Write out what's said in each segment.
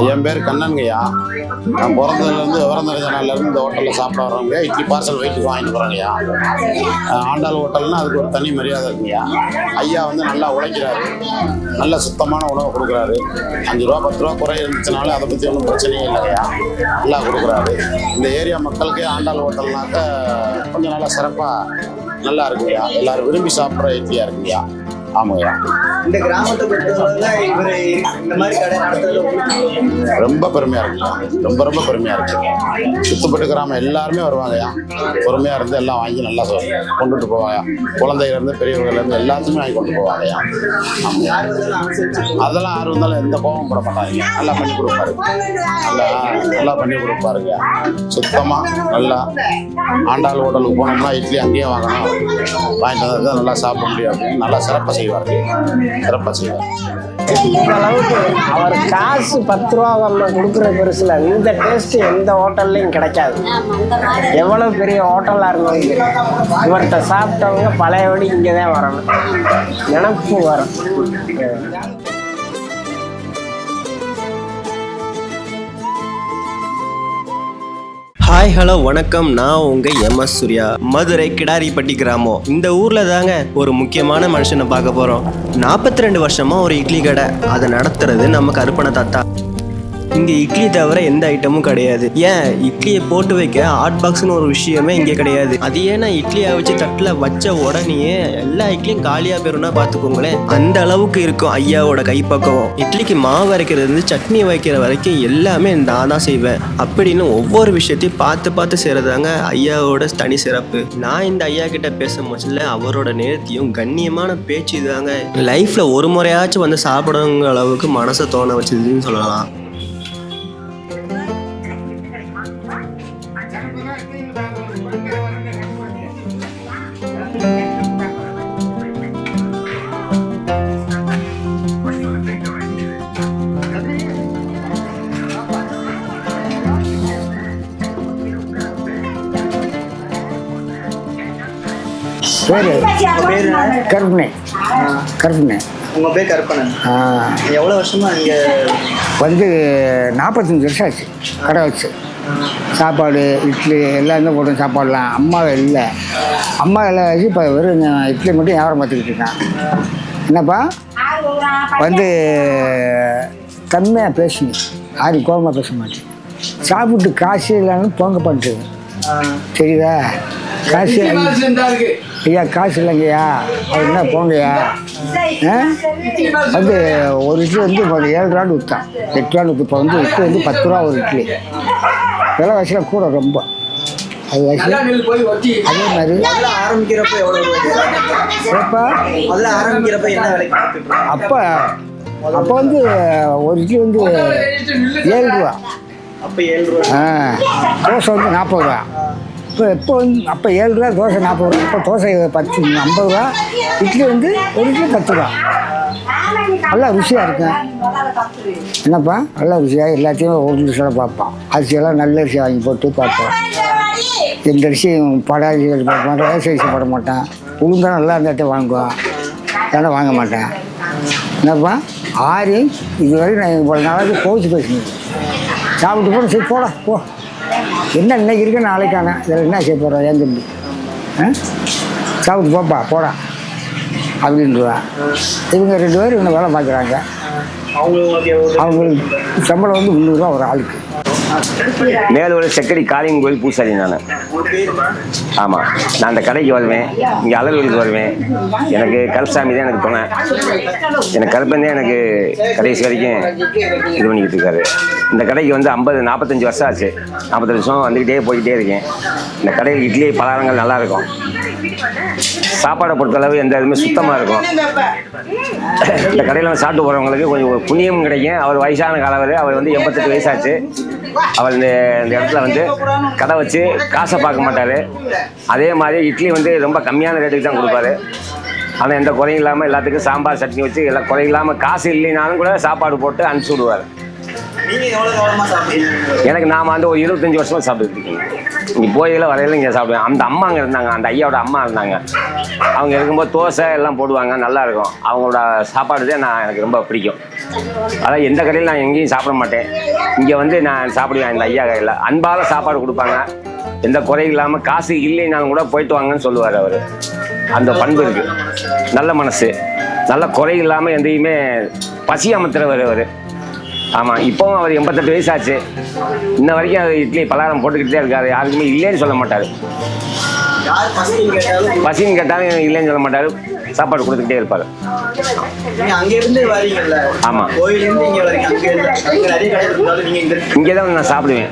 என் பேர் கண்ணன்கையா. நான் பிறந்ததுலேருந்து விவரம் தெரிஞ்ச நாள்லேருந்து இந்த ஹோட்டலில் சாப்பிட வர்றவங்க இட்லி பார்சல் வீட்டுக்கு வாங்கிட்டு போகிறாங்கய்யா. ஆண்டாள் ஹோட்டல்னா அதுக்கு ஒரு தனி மரியாதை இருக்குங்கய்யா. ஐயா வந்து நல்லா உழைக்கிறாரு, நல்ல சுத்தமான உணவை கொடுக்குறாரு. 5 ரூபா 10 ரூபா குறை இருந்துச்சுனாலும் அதை பற்றி ஒன்றும் பிரச்சனையே இல்லைங்கய்யா. நல்லா கொடுக்குறாரு. இந்த ஏரியா மக்களுக்கு ஆண்டாள் ஹோட்டல்னாக்க கொஞ்சம் நல்லா சிறப்பாக நல்லா இருக்குங்கய்யா. எல்லாரும் விரும்பி சாப்பிட்ற இட்லியாக இருக்குங்கய்யா. ஆமாங்கய்யா. இந்த கிராமத்தை பொறுத்தவரை இவர் இந்த மாதிரி கடை நடத்துறது ரொம்ப பெருமையாக இருக்குங்க. ரொம்ப ரொம்ப பெருமையாக இருக்கு. சுத்தப்பட்டு கிராமம் எல்லாருமே வருவாங்கய்யா. பொறுமையாக இருந்து எல்லாம் வாங்கி நல்லா கொண்டுட்டு போவாங்க. குழந்தைகள்லேருந்து பெரியவர்கள்லேருந்து எல்லாத்துக்குமே வாங்கி கொண்டு போவாங்கய்யா. அதெல்லாம் யாரும் இருந்தாலும் எந்த கோபம் போட மாட்டாங்க. நல்லா பண்ணி கொடுப்பாரு. நல்லா பண்ணி கொடுப்பாருங்க. சுத்தமாக நல்லா ஆண்டாள் ஹோட்டலுக்கு போனோம்னா இட்லி அங்கேயே வாங்கணும், வாங்கிட்டு வந்து தான் நல்லா சாப்பிட முடியும் அப்படின்னு நல்லா சிறப்பாக செய்வார். சிறப்பாக செய்வார். இந்த அளவுக்கு அவர் காசு 10 ரூபா நம்ம கொடுக்குற பெருசுல இந்த டேஸ்ட் எந்த ஹோட்டல்லையும் கிடைக்காது. எவ்வளவு பெரிய ஹோட்டலாக இருந்தாலும் இவர்கிட்ட சாப்பிட்டவங்க பழையபடி இங்கே தான் வரணும், நினைப்பு வரும். ஹாய் ஹலோ வணக்கம். நான் உங்கள் MS சூர்யா. மதுரை கிடாரிப்பட்டி கிராமம். இந்த ஊரில் தாங்க ஒரு முக்கியமான மனுஷனை பார்க்க போகிறோம். 42 வருஷமாக ஒரு இட்லி கடை. அதை நடத்துறது நம்ம கருப்பண தாத்தா. இங்கே இட்லி தவிர எந்த ஐட்டமும் கிடையாது. ஏன் இட்லியை போட்டு வைக்க ஹாட் பாக்ஸ்னு ஒரு விஷயமே இங்கே கிடையாது. அது ஏன்னா இட்லியை வச்சு தட்டில் வச்ச உடனேயே எல்லா இட்லியும் காலியாக போயிரும்னா பார்த்துக்கோங்களேன். அந்த அளவுக்கு இருக்கும் ஐயாவோட கைப்பக்குவம். இட்லிக்கு மாவு அரைக்கிறது சட்னி வைக்கிற வரைக்கும் எல்லாமே நான் தான் செய்வேன் அப்படின்னு ஒவ்வொரு விஷயத்தையும் பார்த்து செய்கிறதாங்க ஐயாவோட தனி சிறப்பு. நான் இந்த ஐயா கிட்ட பேச முச்சில் அவரோட நேர்த்தியும் கண்ணியமான பேச்சு தாங்க லைஃப்பில் ஒரு முறையாச்சும் வந்து சாப்பிடுங்கிற அளவுக்கு மனசை தோண வச்சதுன்னு சொல்லலாம். கருப்பண்ணே. உங்கள் பேர் கருப்பணன். எவ்வளோ வருஷமா இங்கே வந்து 45 வருஷம் ஆச்சு கடை வச்சு. சாப்பாடு இட்லி எல்லாம் போட்டு சாப்பாடலாம். அம்மா எல்லாம் வச்சு இப்போ வெறும் இட்லி மட்டும் வியாபாரம் பார்த்துக்கிட்டு இருக்கான். என்னப்பா வந்து கம்மியாக பேசணும், யாரும் கோபமாக பேச மாட்டேன். சாப்பிட்டு காசு இல்லைன்னு போங்க பண்ணுறது தெரியுதா? காசு ஐயா காசு இல்லைங்கய்யா, அது என்ன போங்கய்யா. வந்து ஒரு இட்லி வந்து 7 ரூபான்னு விற்றான், 8 ரூபான்னு விற்று. இப்போ வந்து இட்லி வந்து 10 ரூபா ஒரு இட்லி. விலைவாசியில் கூட ரொம்ப அது வாசி. அதே மாதிரி ஆரம்பிக்கிறப்ப எவ்வளோ சிறப்பா ஆரம்பிக்கிறப்ப என்ன விலைக்கு? அப்போ வந்து ஒரு இட்லி வந்து 7 ரூபா. அப்போ 7 ரூபா. தோசை வந்து 40 ரூபா. இப்போ வந்து அப்போ 7 ரூபா தோசை 40 ரூபா. இப்போ தோசை 50 ரூபா. இட்லி வந்து ஒரு இட்லி 10 ரூபா. நல்லா ருசியாக இருக்கும். என்னப்பா நல்லா ருசியாக எல்லாத்தையும் ஒரு நிமிஷம் பார்ப்போம். அரிசியெல்லாம் நல்ல அரிசி வாங்கி போட்டு பார்ப்போம். எந்த அரிசியும் படாரி போட மாட்டேன், ரேச அரிசி போட மாட்டேன். உளுந்தான் நல்லா இருந்தாட்டே வாங்குவோம், ஏன்னா வாங்க மாட்டேன். என்னப்பா இதுவரை நான் இவ்வளோ நாளாவது கோவிச்சு பேசுனேன். சாப்பிட்டு போட சரி போட போ, என்ன இன்னைக்கு இருக்க நாளைக்கான இதில் என்ன செய்ய போகிறோம் ஏன் தம்பி சாப்பிட்டு போப்பா போடா அப்படின்றா. இவங்க 2 பேர் இன்னும் வேலை பார்க்குறாங்க. அவங்களுக்கு சம்பளம் வந்து 300 ரூபா ஒரு ஆளுக்கு. மேலூர் செக்கடி காளியம்மன் கோயில் பூசாரி நான். ஆமாம், நான் அந்த கடைக்கு வருவேன், இங்கே அலர்வலுக்கு வருவேன். எனக்கு கருப்பசாமி தான் எனக்கு துணை. எனக்கு கருப்பன் தான் எனக்கு கடைசி வரைக்கும் இது பண்ணிக்கிட்டு இருக்காரு. இந்த கடைக்கு வந்து 45 வருஷம் ஆச்சு. 40 வருஷம் வந்துக்கிட்டே போய்கிட்டே இருக்கேன். இந்த கடையில் இட்லி பலகாரங்கள் நல்லாயிருக்கும். சாப்பாடை பொறுத்தளவு எந்த இதுவுமே சுத்தமாக இருக்கும். இந்த கடையில் வந்து சாப்பிட்டு போகிறவங்களுக்கு கொஞ்சம் ஒரு புண்ணியமும் கிடைக்கும். அவர் வயசான காலவர், அவர் வந்து 88 வயசாச்சு. அவர் இந்த இடத்துல வந்து கடை வச்சு காசை பார்க்க மாட்டார். அதே மாதிரி இட்லி வந்து ரொம்ப கம்மியான ரேட்டுக்கு தான் கொடுப்பாரு. ஆனால் எந்த குறையும் இல்லாமல் எல்லாத்துக்கும் சாம்பார் சட்னி வச்சு எல்லாம் குறை இல்லாமல் காசு இல்லைனாலும் கூட சாப்பாடு போட்டு அனுப்பிச்சி விடுவார். நீங்க எவ்வளவு கவனமா சாப்பிடுறீங்க? எனக்கு நாம ஒரு 25 வருஷமா சாப்பிட்டுட்டு இருக்கேன். இங்கே போயில வரையில இங்கே சாப்பிடுவேன். அந்த அம்மா அங்கே இருந்தாங்க, அந்த ஐயாவோட அம்மா இருந்தாங்க. அவங்க இருக்கும்போது தோசை எல்லாம் போடுவாங்க, நல்லா இருக்கும். அவங்களோட சாப்பாடு தான் எனக்கு ரொம்ப பிடிக்கும். அதான் எந்த கடையில் நான் எங்கேயும் சாப்பிட மாட்டேன். இங்கே நான் சாப்பிடுவேன் இந்த ஐயா கடையில். அன்பால சாப்பாடு கொடுப்பாங்க, எந்த குறையும் இல்லாமல். காசு இல்லைனாலும் கூட போயிட்டு வாங்கன்னு சொல்லுவார் அவர். அந்த பண்பு இருக்கு, நல்ல மனசு, நல்ல குறை இல்லாமல் எந்தையுமே பசி அமர்த்துறவர் அவர். ஆமாம், இப்போவும் அவர் 88 வயசாச்சு. இன்ன வரைக்கும் அவர் இட்லி பலகாரம் போட்டுக்கிட்டே இருக்காரு. யாருக்குமே இல்லைன்னு சொல்ல மாட்டார். யார் பசின்னு கேட்டாலும் இல்லைன்னு சொல்ல மாட்டார். சாப்பாடு கொடுத்துக்கிட்டே இருப்பார். நீங்க அங்க இருந்து வரீங்கல்ல? ஆமா. கோயில இருந்து இங்க வரீங்க. அங்க நிறைய கடை இருந்தாலும் நீங்க இங்கே தான் நான் சாப்பிடுவேன்.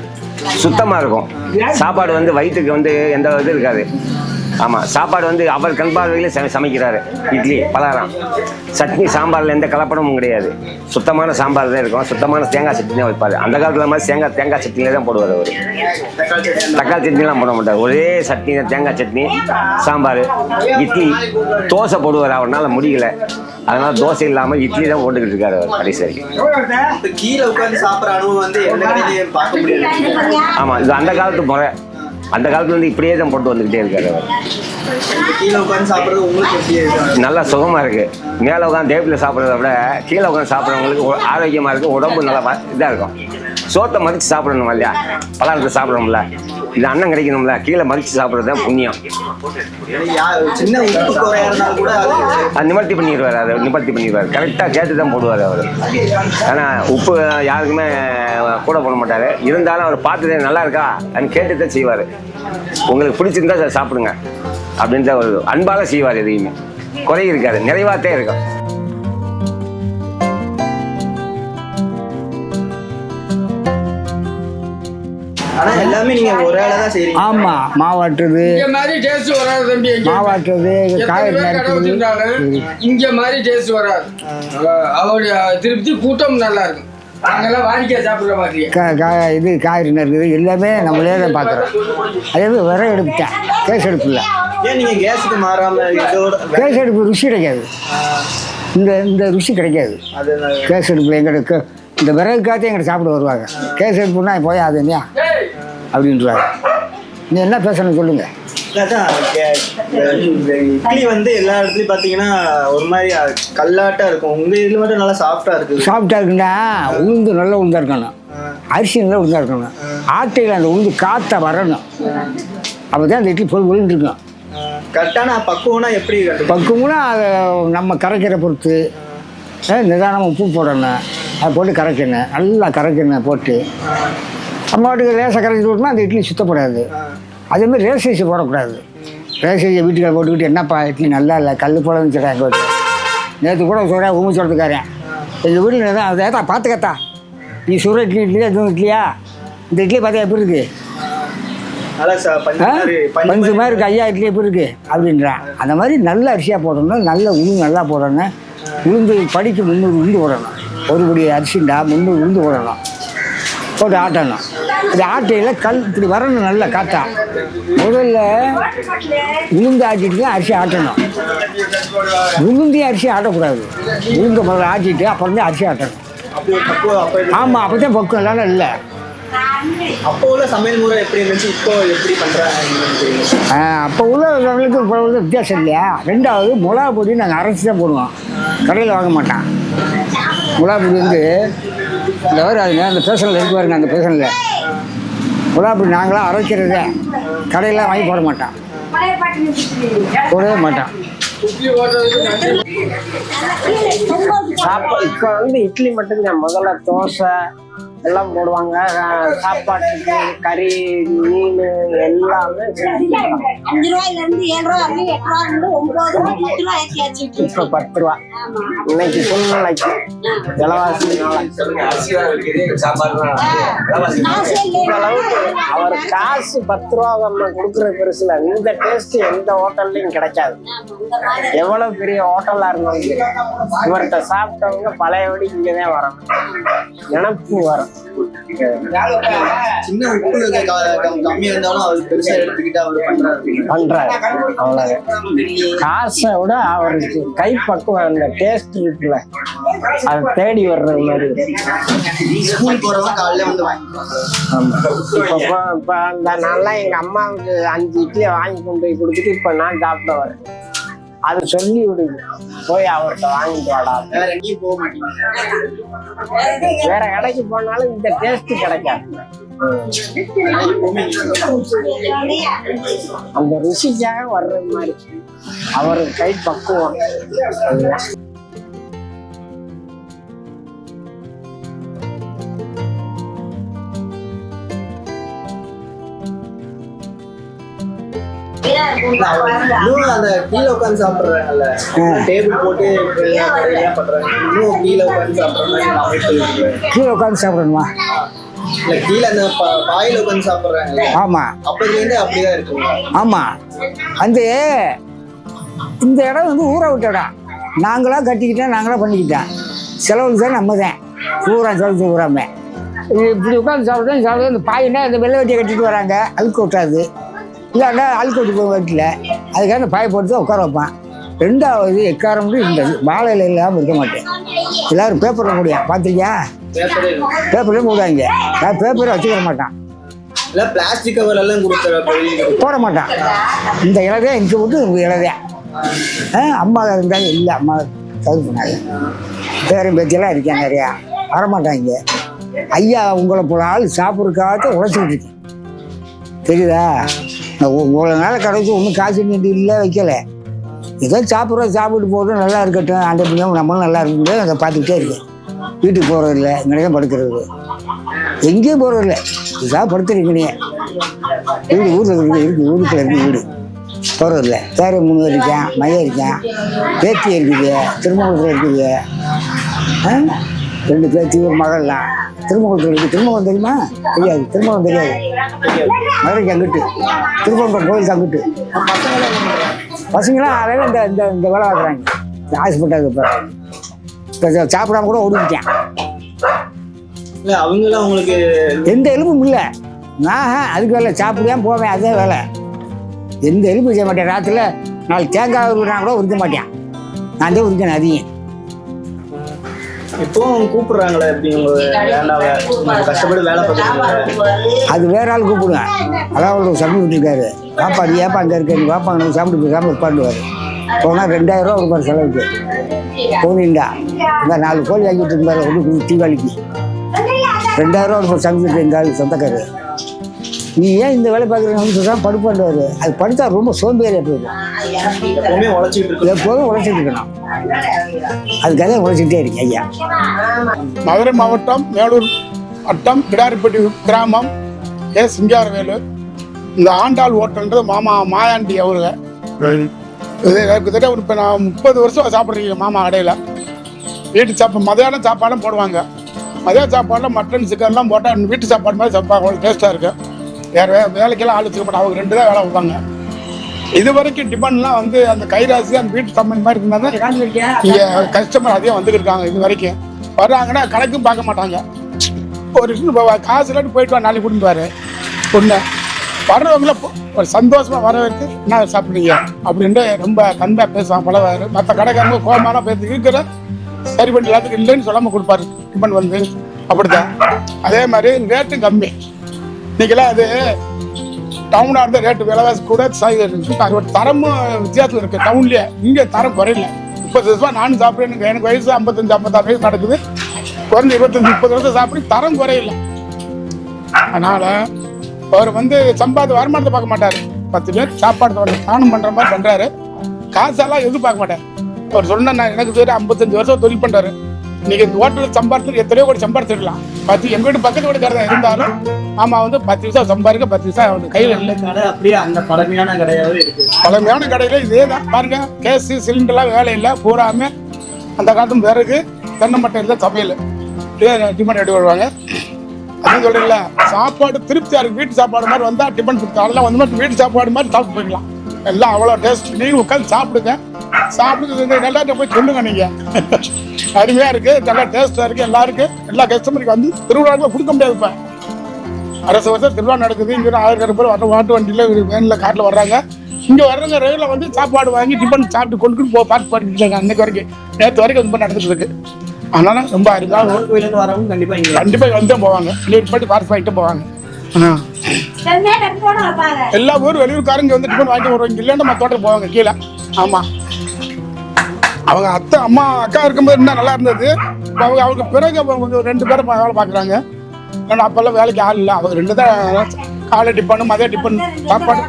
சுத்தமாக இருக்கும் சாப்பாடு. வயிற்றுக்கு எந்த இது இருக்காது. ஆமாம், சாப்பாடு அவர் கண் பார்வையில் சமைக்கிறாரு. இட்லி பலகாரம் சட்னி சாம்பாரில் எந்த கலப்படமும் கிடையாது. சுத்தமான சாம்பார் தான் இருக்கும். சுத்தமான தேங்காய் சட்னி தான் வைப்பார். அந்த காலத்தில் மாதிரி தேங்காய் சட்னியிலே தான் போடுவார் அவர். தக்காளி சட்னிலாம் போட மாட்டார். ஒரே சட்னி தான், தேங்காய் சட்னி, சாம்பார், இட்லி, தோசை போடுவார். அவரால் முடியல, அதனால தோசை இல்லாமல் இட்லி தான் போட்டுக்கிட்டு இருக்காரு அவர் கடைசி வரைக்கும். கீழே உட்காந்து சாப்பிட்ற அனுபவம் எந்த கடையிலையும் பார்க்க முடியாது. ஆமாம், இது அந்த காலத்து முறை. அந்த காலத்துல இப்படியே தான் போட்டு வந்துக்கிட்டே இருக்காரு அவர். கீழே உட்காந்து சாப்பிட்றது உங்களுக்கு எப்படி? நல்லா சுகமாக இருக்கு. மேலே உட்காந்து டேபிளில் சாப்பிட்றத விட கீழே உட்காந்து சாப்பிட்றவங்களுக்கு ஆரோக்கியமாக இருக்குது. உடம்பு நல்லா இதாக இருக்கும். சோத்தை மதித்து சாப்பிடணும் இல்லையா? பலகாரத்தை சாப்பிடணும்ல, இது அன்னம் கிடைக்கணும்ல. கீழே மதித்து சாப்பிட்றது தான் புண்ணியம். சின்ன உப்பு குறையா இருந்தாலும் கூட அது நிவர்த்தி பண்ணிடுவார். அதை நிவர்த்தி பண்ணிடுவார். கரெக்டாக கேட்டு தான் போடுவார் அவர். ஆனால் உப்பு யாருக்குமே கூட போட மாட்டார். இருந்தாலும் அவர் பார்த்துட்டு நல்லா இருக்கா அப்படின்னு கேட்டு தான் செய்வார். உங்களுக்கு பிடிச்சிருந்தா சாப்பிடுங்க அப்படின்ற ஒரு அன்பால செய்வார். எதையுமே குறை இருக்காது, நிறைவாத்தே இருக்கும். ஆனா எல்லாமே நீங்க ஒரே ஆளா தான் செய்றீங்க. ஆமா, மாவாட்டுறது, மாதிரி டேஸ்ட் வராது தம்பி. மாவாட்டுறது, காய்கறி நறுக்கிறது. இங்க மாதிரி டேஸ்ட் வராது. அவருடைய திருப்தி கூட்டம் நல்லா இருக்கும். நாங்கெல்லாம் வாடிக்கையா சாப்பிடுற மாதிரி. இது காய்கறி நறுக்கிறது எல்லாமே நம்மளே தான் பார்க்குறோம். அதே மாதிரி விறகு எடுத்துட்டேன், கேஸ் அடுப்பு இல்லை. ஏன் நீங்க கேஸுக்கு மாறாம இதோட? கேஸ் அடுப்பு ருசி கிடைக்காது. இந்த ருசி கிடைக்காது கேஸ் அடுப்பில். எங்களுக்கு இந்த விறகு காற்று எங்கிட்ட சாப்பிட வருவாங்க. கேஸ் அடுப்புன்னா போய் அது இல்லையா அப்படின்றாங்க. நீ என்ன பேசணும் சொல்லுங்க. இட்லி எல்லா இடத்துலயும் பாத்தீங்கன்னா ஒரு மாதிரி கல்லாட்டா இருக்கும். உங்க இதுல மட்டும் நல்லா சாஃப்டா இருக்கு. சாஃப்டா இருக்குன்னா உளுந்து நல்ல உளுந்தா இருக்கணும், அரிசி நல்லா உளுந்தா இருக்கணும், ஆட்டையில் அந்த உளுந்து காற்ற வரணும். அப்போதான் அந்த இட்லி போய் விழுந்துருக்கும். கரெக்டான பக்குவம்னா எப்படி? பக்குவம்னா அதை நம்ம கரைக்கிற பொறுத்து நிதானமாக உப்பு போடணும். அதை போட்டு கரைக்கணும், நல்லா கரைக்கணும். போட்டு அம்மாட்டுக்கு லேசாக கரைச்சி போட்டோம்னா அந்த இட்லி சுத்தப்படாது. அதேமாதிரி ரேசைஸை போடக்கூடாது. ரேசைஸை வீட்டுக்கு போட்டுக்கிட்டு என்னப்பா இட்லி நல்லா இல்லை, கல் போடணும்னு சொல்கிறேன் எங்கள் வீட்டில். நேற்று கூட சொல்கிறேன், ஊமி சொல்கிறதுக்காரன் எங்கள் வீட்டில் தான் அதை ஏதா பார்த்துக்கத்தா, நீ சுடுற இட்லி எதுவும் இட்லியா, இந்த இட்லி பார்த்தா எப்படி இருக்குது, பஞ்சு மாதிரி இருக்கு ஐயா இட்லி எப்படி இருக்குது அப்படின்றான். அந்த மாதிரி நல்ல அரிசியாக போடணும், நல்ல உளுந்து நல்லா போடணும். உளுந்து படிக்கு 300 உளுந்து போடணும். ஒரு படி அரிசிண்டா 300 உளுந்து போடணும், போட்டு ஆட்டணும். இது ஆட்டையில் கல் இப்படி வரணும், நல்லா காற்றா. முதல்ல உளுந்து ஆட்டிட்டு தான் அரிசி ஆட்டணும். உளுந்தையும் அரிசி ஆட்டக்கூடாது. உளுந்து முதல்ல ஆட்டிட்டு அப்புறமே அரிசி ஆட்டணும். ஆமாம், அப்போ தான் பக்குவம், இல்லைன்னா இல்லை. அப்போ உள்ள சமையல் முறை எப்படி இருந்துச்சு, இப்போ எப்படி பண்ணுறாங்க? அப்போ உள்ளவங்களுக்கு இப்போ உள்ள வித்தியாசம் இல்லையா? ரெண்டாவது மிளகா பொடி நாங்கள் அரைச்சி தான் போடுவோம், கடையில் வாங்க மாட்டோம். மிளகா பொடி இந்த வர அது அந்த பேசனில் இருக்கு பாருங்க, அந்த பேசனில் மிளகா பொடி நாங்களாம் அரைக்கிறதே, கடையில் வாங்கி போட மாட்டோம், போடவே மாட்டோம். இப்போ இட்லி மட்டும்தான். முதல்ல தோசை எல்லாம் போடுவாங்க. சாப்பாட்டுக்கு கறி, மீன் எல்லாமே 5 ரூபாயிலிருந்து 7 ரூபா வரணும், 8 ரூபா இருந்து 9 10 ரூபா ஏற்றியாச்சு. இப்போ 10 ரூபா. இன்னைக்கு சூழ்நிலைக்கு விலைவாசி அவர் காசு 10 ரூபா நம்ம கொடுக்குற பெருசுல இந்த டேஸ்ட் எந்த ஹோட்டல்லையும் கிடைக்காது. எவ்வளவு பெரிய ஹோட்டலா இருந்தாலும் இவர்கிட்ட சாப்பிட்டவங்க பழையபடி இங்கதான் வரணும், நினைப்பு வரும். சின்ன உப்பு கம்மியா இருந்தாலும் அவர் பெருசா எடுத்துக்கிட்டு அவர் பண்றாரு அவ்வளவு. காசை விட அவருக்கு கைப்பக்குவம் அந்த டேஸ்ட் இருக்குல்ல அதை தேடி வர்றது மாதிரி. ஸ்கூல் போறவங்க காலையில வந்து வாங்கிப்பாங்க. இப்ப அந்த நாள்லாம் எங்க அம்மாவுக்கு 5 இட்லியை வாங்கி கொண்டு போய் கொடுத்துட்டு இப்ப நான் சாப்பிட வரேன். அது சொல்லி விடுங்க, போய் அவர்கிட்ட வாங்கிட்டு வாடா. வேற எங்கேயும் போக மாட்டீங்க. வேற கடைக்கு போனாலும் இந்த டேஸ்ட் கிடைக்காது. அந்த ருசிக்காக வர்றது மாதிரி அவர் கை பக்குவம். இன்னும் அந்த கீழே உட்காந்து சாப்பிடுறாங்கல்ல, டேபிள் போட்டு கடையில பண்றாங்க. இன்னும் கீழே உட்காந்து சாப்பிடுற மாதிரி அமைப்பு இருக்கு. கீழே உட்காந்து சாப்பிடணுமா? இல்ல கீழே அந்த பாயில உட்காந்து சாப்பிடுறாங்கல்ல, ஆமாம் அப்போதுலேருந்து அப்படிதான் இருக்குங்க. ஆமாம். அந்த இந்த இடம் வந்து ஊரை விட்ட இடம். நாங்களாக கட்டிக்கிட்டேன், நாங்களாக பண்ணிக்கிட்டேன். செலவுக்கு தான் நம்ம தான் ஊரா செலவு ஊராம இப்படி உட்காந்து சாப்பிட்றேன். இந்த பாயினா இந்த வெள்ளை வெட்டியை கட்டிட்டு வராங்க, அழுக்கு விட்டாது. இல்லைன்னா அழுக்கு விட்டு போய் வீட்டில் அதுக்காக அந்த பாயை போட்டு தான் உட்கார வைப்பான். 2வது எக்காரம் இருந்தது, வாழையில இல்லாமல் இருக்க மாட்டேன். எல்லாரும் பேப்பரில் முடியும் பார்த்துருக்கியா? பேப்பர்லேயே மூடாங்க. நான் பேப்பரை வச்சுக்கிற மாட்டான், இல்ல பிளாஸ்டிக் கவர் எல்லாம் போட மாட்டான். இந்த இலதே இங்கே விட்டு இந்த இலதே அம்மா இருந்தாங்க. இல்லை அம்மா தகுதி பண்ணாங்க. பேரும் பேத்தியெல்லாம் இருக்கேன் நிறையா, வரமாட்டாங்க. ஐயா உங்களை போல ஆள் சாப்பிட்றதுக்காக உழைச்சிக்கிட்டு இருக்கேன், தெரியுதா? இவ்வளோ நாள் கடைசி ஒன்றும் காசு நீண்டு இல்லை, வைக்கலை. ஏதோ சாப்பிட்டு போட்டு நல்லா இருக்கட்டும், அந்த பிள்ளைங்க நம்மளும் நல்லா இருக்கணும், அதை பார்த்துக்கிட்டே இருக்கேன். வீட்டுக்கு போகிறதில்ல, இங்கே தான் படுக்கிறது, எங்கேயும் போகிறதில்ல. இதுதான் படுத்துருக்கீங்க. வீடு ஊரில் இருக்குது, ஊருக்குள்ள இருக்குது வீடு, போகிறதில்ல. பேர 3 பேர் இருக்கேன், மையம் இருக்கேன், பேத்தி இருக்குது, திருமணத்தில் இருக்குது. 2 பேத்தி ஒரு மகள்லாம் திருமணத்தில் இருக்குது. திருமணம் தெரியுமா? தெரியாது. திருமணம் தெரியாது. மதுரைக்கு அங்கிட்டு, திருப்பரங்குன்றம் கோயிலுக்கு அங்கிட்டு. பசங்களாம் அதையும் இந்த இந்த வேலை பார்க்குறாங்க. ஹாஸ்பிட்டலுக்கு இப்போ சாப்பிடாம கூட ஓடிக்கிட்டேன். இல்ல அவங்களாம் உங்களுக்கு எந்த எலும்பும் இல்லை. நான் அதுக்கு வேலை சாப்பிடாம போவேன், அதே வேலை. எந்த எலும்பு செய்ய மாட்டேன். ராத்திரில 4 தேங்காய் உருவினா கூட உரிக்க மாட்டேன். நான் தான் உரிக்கணும் அதிகம். இப்போ கூப்பிடுறாங்களே, எப்படி கஷ்டப்பட்டு வேலை பார்க்குறாங்க. அது வேற ஆள் கூப்பிடுங்க. அதான் ஒரு சம்பளம் விட்டுருக்காரு. வாப்பாடு ஏப்பா அங்கே இருக்க, நீ வாப்பா அங்கே சாப்பிட்டு போகாமல் உட்காந்துவார். போனால் 2000 ரூபா கொடுப்பாரு செலவுக்கு. போனீண்டா இந்த 4 கோழி வாங்கிட்டு இருந்தாரு ஒரு தீபாவளிக்கு. 2000 ரூபா கொடுப்பார் சமைச்சிட்டு எங்கள் சொந்தக்காரு. நீ ஏன் இந்த வேலை பார்க்குறீங்கன்னு சொல்லிட்டு படுப்பாண்டுவார். அது படுத்தா ரொம்ப சோம்பேறியாக போயிடும். எப்பவுமே உழைச்சிட்டு இருக்கு, எப்போதும் உழைச்சிட்டு இருக்கணும். அதுக்காக உழைச்சிக்கிட்டே இருக்கேன் ஐயா. மதுரை மாவட்டம் மேலூர் வட்டம் கிடாரிப்பட்டி கிராமம் சிங்காரவேலு. இந்த ஆண்டாள் ஹோட்டல்ன்றது மாமா மாயாண்டி அவருங்க. இது கிட்டத்தட்ட ஒரு இப்போ நான் 30 வருஷம் சாப்பிட்றீங்க மாமா கடையில். வீட்டு சாப்பாடு மதியானம் சாப்பாடும் போடுவாங்க. மதியான சாப்பாடில் மட்டன் சிக்கன்லாம் போட்டால் வீட்டு சாப்பாடு மாதிரி சாப்பாடு அவ்வளோ டேஸ்ட்டாக இருக்கும். வேறு வேலைக்கெல்லாம் ஆள் வச்சுக்கப்பட்ட அவங்க 2 தான் வேலை வைப்பாங்க. இது வரைக்கும் டிபன்லாம் வந்து அந்த கைராசி அந்த வீட்டு சம்பந்த மாதிரி இருந்தால் தான் இங்கே கஸ்டமர் அதிகம் வந்துருக்காங்க. இது வரைக்கும் வர்றாங்கன்னா கணக்கும் பார்க்க மாட்டாங்க. ஒரு காசு இல்லாட்டி போயிட்டு வா, நாளைக்கு கூட்டிட்டு பொண்ணு வர்றவங்கள ஒரு சந்தோஷமாக வரவேற்று என்ன சாப்பிட்றீங்க அப்படின்ட்டு ரொம்ப கண்பாக பேசுவாங்க. பழவாரு மற்ற கடைக்காரங்க கோபமான பேசி இருக்கிற சரி பண்ணி எல்லாத்துக்கும் இல்லைன்னு சொல்லாமல் கொடுப்பாரு. டிபன் வந்து அப்படித்தான். அதே மாதிரி ரேட்டு கம்மி. இன்னைக்கெல்லாம் அது டவுனாக இருந்தால் ரேட்டு விலைவாசி கூட தரமும் வித்தியாசம் இருக்குது. டவுன்லேயே இங்கே தரம் குறையில. 30 வருஷம் நானும் சாப்பிட்றேன். எனக்கு வயசு 55-56 வயசு நடக்குது. குறைஞ்ச 25-30 வருஷம் சாப்பிட்டு தரம் குறையில. அதனால் அவர் வந்து வருமானத்தை பார்க்க மாட்டார். 10 பேர் சாப்பாடு தானம் பண்ணுற மாதிரி பண்ணுறாரு. காசெல்லாம் எதுவும் பார்க்க மாட்டார். அவர் சொன்ன நான் எனக்கு சரி 55 வருஷம் தொழில் பண்ணுறாரு. இன்னைக்கு இந்த ஹோட்டலில் சம்பாதிச்சு எத்தனையோ கூட சம்பாதிச்சிருக்கலாம். 10 எங்கள் வீட்டு பக்கத்து வீடு கடை இருந்தாலும் ஆமா வந்து 10 வருஷம் சம்பாதிக்க 10 வருஷம் அவனுக்கு கையில் இல்லை. கடை அப்படியே அந்த பழமையான கடையாகவே இருக்கு. பழமையான கடையில் இதே தான் பாருங்க. கேஸு சிலிண்டர்லாம் வேலை இல்லை. பூராமே அந்த காலத்து விறகு தென்னை மட்டையில் தான் சமையல் டிஃபன் எடுத்து வருவாங்க. அப்படின்னு சொல்றீங்களா, சாப்பாடு திருப்தியாக இருக்குது. வீட்டு சாப்பாடு மாதிரி வந்தால் டிஃபன் அதெல்லாம் வந்து மாதிரி வீட்டு சாப்பாடு மாதிரி சாப்பிட்டு போய்க்கலாம். எல்லாம் அவ்வளோ டேஸ்ட். நீங்கள் உட்காந்து சாப்பிடுங்க. சாப்பிட்டு நல்லா போய் சொல்லுங்க நீங்கள். அருமையாக இருக்குது, நல்லா டேஸ்ட்டாக இருக்குது. எல்லாருக்கும் எல்லா கஸ்டமருக்கு வந்து திருவிழாவில் கொடுக்க முடியாது. இப்போ அரசு வருஷம் திருவிழா நடக்குது. இங்கே 1000 பேர் வர மாட்டு வண்டியில் வேனில் காரில் வர்றாங்க. இங்கே வர்றவங்க ரயிலில் வந்து சாப்பாடு வாங்கி டிஃபன் சாப்பிட்டு கொண்டுட்டு பார்த்து பண்ணிட்டு அன்னைக்கு வரைக்கும் நேற்று வரைக்கும் ரொம்ப நடந்துட்டு இருக்கு. அதனால ரொம்ப அருமையாக கோயிலேருந்து வரவங்க கண்டிப்பாக கண்டிப்பாக வந்து போவாங்க. வெளியூர் போயிட்டு பார்த்து வாங்கிட்டு போவாங்க. எல்லா ஊர் வெளியூர்காரங்க வந்து டிஃபன் வாங்கிட்டு வருவாங்க. இல்லைன்னா நம்ம தோட்டத்துக்கு போவாங்க கீழே. ஆமாம், அவங்க அத்தை அம்மா அக்கா இருக்கும்போது இருந்தால் நல்லா இருந்தது. அவங்க பிறகு அவங்க 2 பேரும் வேலை பார்க்குறாங்க. ஆனால் அப்போல்லாம் வேலைக்கு ஆள் இல்லை. அவங்க 2 தான் காலை டிஃபனு மதிய டிஃபன் சாப்பாடு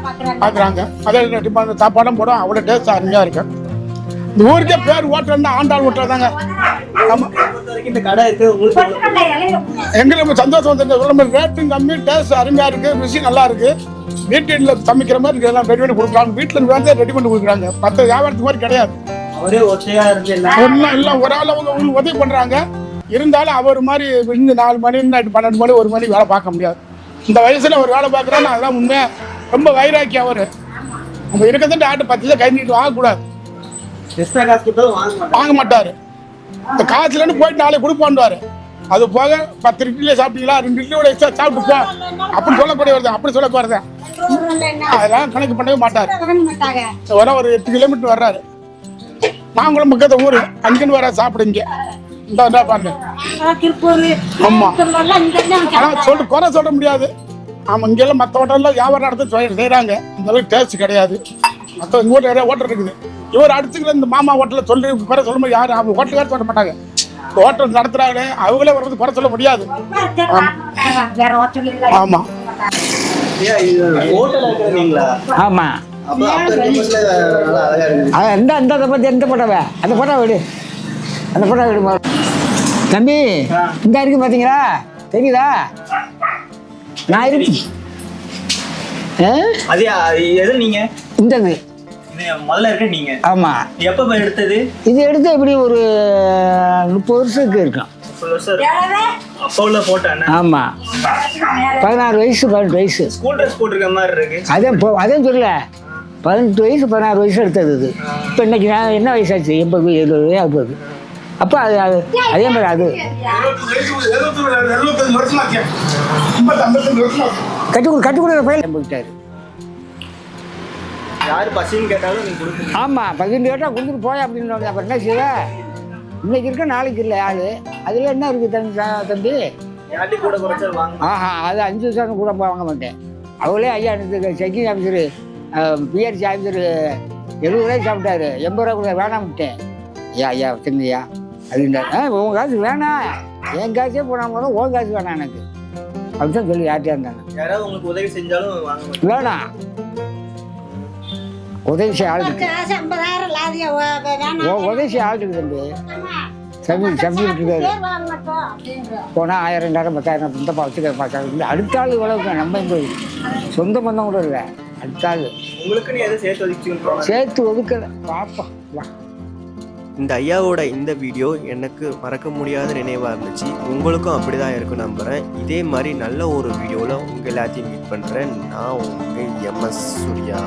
பார்க்குறாங்க. மதிய டிஃபன் சாப்பாடும் போடும். அவ்வளோ டேஸ்ட் அருமையாக இருக்கு. இந்த ஊருக்கே பேர் ஹோட்டல்னா ஆண்டாள் ஹோட்டல் தாங்க. ஆமாம், இந்த கடை இருக்கு உங்களுக்கு எங்களுக்கு சந்தோஷம் வந்து ரேட்டும் கம்மி, டேஸ்ட் அருமையாக இருக்குது, ருசி நல்லா இருக்குது. வீட்டில் சமைக்கிற மாதிரி எல்லாம் ரெடி பண்ணி கொடுக்குறாங்க. வீட்டில் வந்து ரெடி பண்ணி கொடுக்குறாங்க. மற்ற வியாபாரத்து மாதிரி கிடையாது. அவரே ஒற்றையா இருந்து எல்லாம் ஒரு ஆள் அவங்க உதவி பண்ணுறாங்க. இருந்தாலும் அவர் மாதிரி இன்னும் 4 மணி 12 மணி 1 மணி வேலை பார்க்க முடியாது. இந்த வயசில் ஒரு வேலை பார்க்குறான்னு அதெல்லாம் உண்மையாக ரொம்ப வைராக்கி. அவர் நம்ம இருக்கிறது ஆட்டு 10 கை நீட்டு வாங்கக்கூடாது, எக்ஸ்ட்ரா காசு கொடுத்தாலும் வாங்க மாட்டார். இந்த காசுலன்னு போயிட்டு நாளைக்கு கொடுப்பான்வார். அது போக 10 இட்லியே சாப்பிட்டீங்களா, 2 இட்லியோட எக்ஸ்ட்ரா சாப்பிட்டு போ அப்படின்னு சொல்லக்கூடிய வருது. அப்படி சொல்லக்கூடாது. அதெல்லாம் கணக்கு பண்ணவே மாட்டார். ஒரு 8 கிலோமீட்டர் வர்றாரு. நாங்களும் பக்கத்து ஊர் அங்கன்னு வர சாப்பிடுங்க. இந்த பாருங்க. ஆமா, ஆனால் சொல்லிட்டு குறை சொல்ல முடியாது. ஆமாம், இங்கெல்லாம் மற்ற ஹோட்டலில் வியாபாரம் நடத்த செய்கிறாங்க. இந்த அளவுக்கு டேஸ்ட் கிடையாது. மற்ற எங்கள் ஊரில் நிறைய ஹோட்டல் இருக்குது. இவர் அடுத்துக்கிற இந்த மாமா ஹோட்டலில் சொல்லி குறை சொல்ல முடியாது. யாரும் அவங்க ஹோட்டலுக்கார சொல்ல மாட்டாங்க. ஹோட்டல் நடத்துகிறாங்களே அவங்களே வர்றது குறை சொல்ல முடியாது. ஆமாம், ஹோட்டல் இருக்கிறீங்களா? ஆமாம். அப்போ நல்லா அழகா இருக்குது. அந்த பற்றி எந்த போட்டோவை அந்த போட்டோ விடு, அந்த போட்டோ விடு தம்பி. இந்த இருக்கு பார்த்தீங்களா, தெரியுதா? நான் இருக்கு அது எது நீங்க இந்தது முதல்ல இருக்க நீங்க? ஆமா. எப்ப எடுத்தது இது? எடுத்து எப்படி ஒரு 30 வருஷத்துக்கு இருக்கும். அப்போ உள்ள போட்டோ. ஆமா, 16 வயசு 18 வயசு. ஸ்கூல் ட்ரெஸ் போட்டிருக்க மாதிரி இருக்கு. அதே சொல்லல, 18 வயசு 16 வயசு எடுத்தது இது. இப்போ இன்னைக்கு நான் என்ன வயசாச்சு? 80 70 ஆகுது. அப்போ அது அதே மாதிரி அது கட்டி கொடுக்குற பையன் போயிட்டாரு. யார் பசின்னு கேட்டாலும் நீங்க கொடுக்கணும். ஆமாம், 10 கேட்டால் கொடுத்துட்டு போய் அப்படின்னு. அப்புறம் என்ன செய்ய? இன்னைக்கு இருக்க நாளைக்கு இல்லை ஆள். அதில் என்ன இருக்குது தம்பி? யார்ட்டையும் கூட குறைச்சல் வாங்க. ஆஹா, அது 5 வருஷம் கூட வாங்க மாட்டேன். அவங்களே ஐயா எனக்கு செக்கிங் ஆஃபீஸரு பிஆர்சி ஆஃபீஸரு 70 ரூபாய்க்கு சாப்பிட்டாரு. 80 ரூபா கூட வேணாம்ட்டேன். ஐயா தெரிஞ்சியா அப்படின்றாரு. உன் காசு வேணாம், என் காசே போனால் போதும், உன் காசு வேணாம் எனக்கு அப்படிதான் சொல்லி யார்ட்டியா இருந்தாங்க. யாராவது உங்களுக்கு உதவி செஞ்சாலும் வாங்க. வேணாம், உதவி செய்ய ஆள் இருக்கு. உதவி செய்ய ஆள் இருக்கு தம்பி. சப்ஜெக்ட் இருக்காரு. போனால் 1000 2000 10,000 சொந்தப்பா வச்சுக்க. அடுத்த ஆள் இவ்வளவு நம்ம இங்கே சொந்த பந்தம் கூட இல்லை. அடுத்த ஆள் உங்களுக்கு சேர்த்து ஒதுக்கலை. பார்ப்போம் வா. இந்த ஐயாவோட இந்த வீடியோ எனக்கு மறக்க முடியாத நினைவாக இருந்துச்சு. உங்களுக்கும் அப்படி தான் இருக்கும் நம்புகிறேன். இதே மாதிரி நல்ல ஒரு வீடியோவில் உங்கள் எல்லாத்தையும் மீட் பண்ணுறேன். நான் உங்கள் MS சூர்யா.